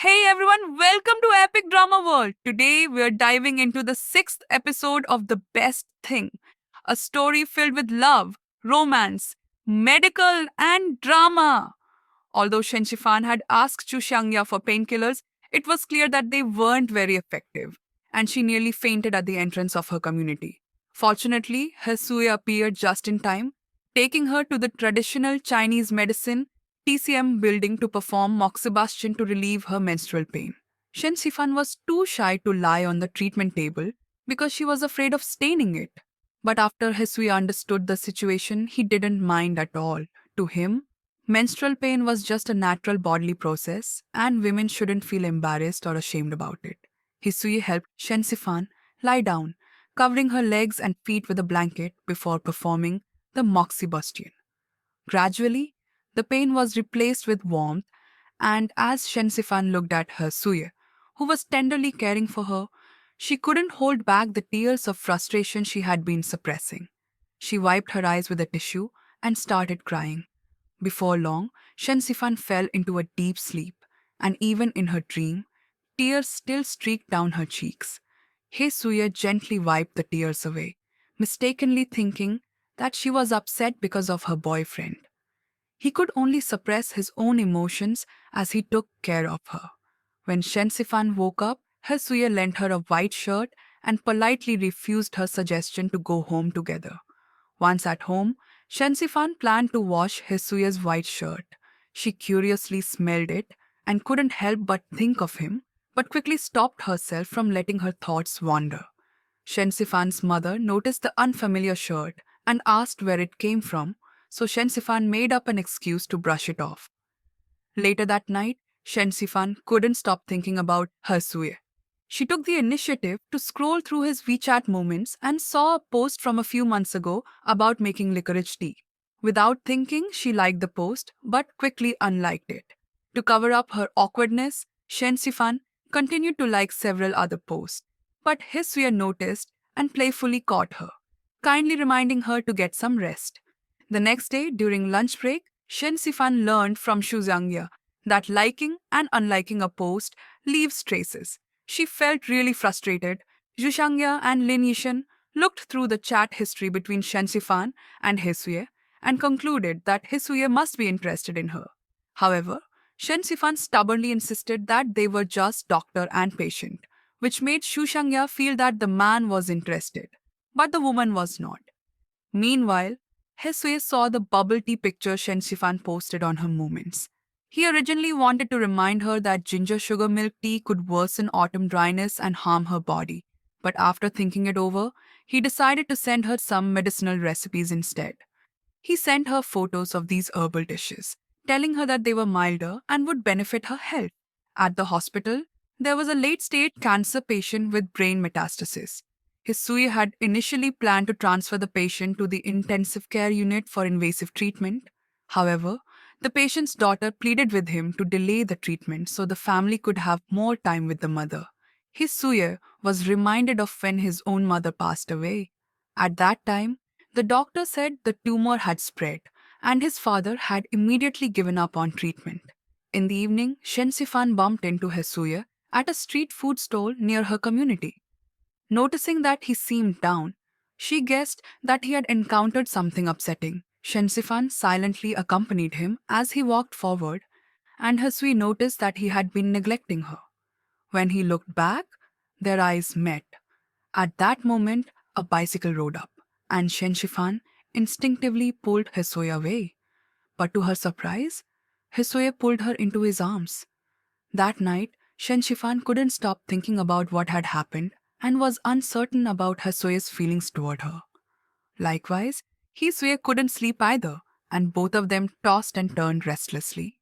Hey everyone, welcome to Epic Drama World. Today we are diving into the sixth episode of The Best Thing, a story filled with love, romance, medical, and drama. Although Shen Shifan had asked Chu Xiangya for painkillers, it was clear that they weren't very effective, and she nearly fainted at the entrance of her community. Fortunately, Hesuya appeared just in time, taking her to the traditional Chinese medicine TCM building to perform moxibustion to relieve her menstrual pain. Shen Sifan was too shy to lie on the treatment table because she was afraid of staining it. But after Hesuya understood the situation, he didn't mind at all. To him, menstrual pain was just a natural bodily process, and women shouldn't feel embarrassed or ashamed about it. Hisui helped Shen Sifan lie down, covering her legs and feet with a blanket before performing the moxibustion. Gradually, the pain was replaced with warmth, and as Shensifan looked at her Suye, who was tenderly caring for her, she couldn't hold back the tears of frustration she had been suppressing. She wiped her eyes with a tissue and started crying. Before long, Shensifan fell into a deep sleep, and even in her dream, tears still streaked down her cheeks. Hesuya gently wiped the tears away, mistakenly thinking that she was upset because of her boyfriend. He could only suppress his own emotions as he took care of her. When Shensifan woke up, Hesuya lent her a white shirt and politely refused her suggestion to go home together. Once at home, Shensifan planned to wash Hesuya's white shirt. She curiously smelled it and couldn't help but think of him, but quickly stopped herself from letting her thoughts wander. Shensifan's mother noticed the unfamiliar shirt and asked where it came from, so Shensifan made up an excuse to brush it off. Later that night, Shensifan couldn't stop thinking about Hersue. She took the initiative to scroll through his WeChat moments and saw a post from a few months ago about making licorice tea. Without thinking, she liked the post but quickly unliked it. To cover up her awkwardness, Shensifan continued to like several other posts. But Hisue noticed and playfully caught her, kindly reminding her to get some rest. The next day, during lunch break, Shen Sifan learned from Xu Zhangya that liking and unliking a post leaves traces. She felt really frustrated. Zhu Xiangya and Lin Yishan looked through the chat history between Shen Sifan and Hesuye and concluded that Hesuye must be interested in her. However, Shen Sifan stubbornly insisted that they were just doctor and patient, which made Xu Xiangya feel that the man was interested, but the woman was not. Meanwhile, Hesue saw the bubble tea picture Shen Shifan posted on her moments. He originally wanted to remind her that ginger sugar milk tea could worsen autumn dryness and harm her body, but after thinking it over, he decided to send her some medicinal recipes instead. He sent her photos of these herbal dishes, telling her that they were milder and would benefit her health. At the hospital, there was a late stage cancer patient with brain metastasis. Hisui had initially planned to transfer the patient to the intensive care unit for invasive treatment. However, the patient's daughter pleaded with him to delay the treatment so the family could have more time with the mother. Hisui was reminded of when his own mother passed away. At that time, the doctor said the tumor had spread, and his father had immediately given up on treatment. In the evening, Shen Sifan bumped into Hesuye at a street food stall near her community. Noticing that he seemed down, she guessed that he had encountered something upsetting. Shen Sifan silently accompanied him as he walked forward, and Hesui noticed that he had been neglecting her. When he looked back, their eyes met. At that moment, a bicycle rode up, and Shen Shifan instinctively pulled Hisoya away. But to her surprise, Hisoya pulled her into his arms. That night, Shen Shifan couldn't stop thinking about what had happened and was uncertain about Hisoya's feelings toward her. Likewise, Hisue couldn't sleep either, and both of them tossed and turned restlessly.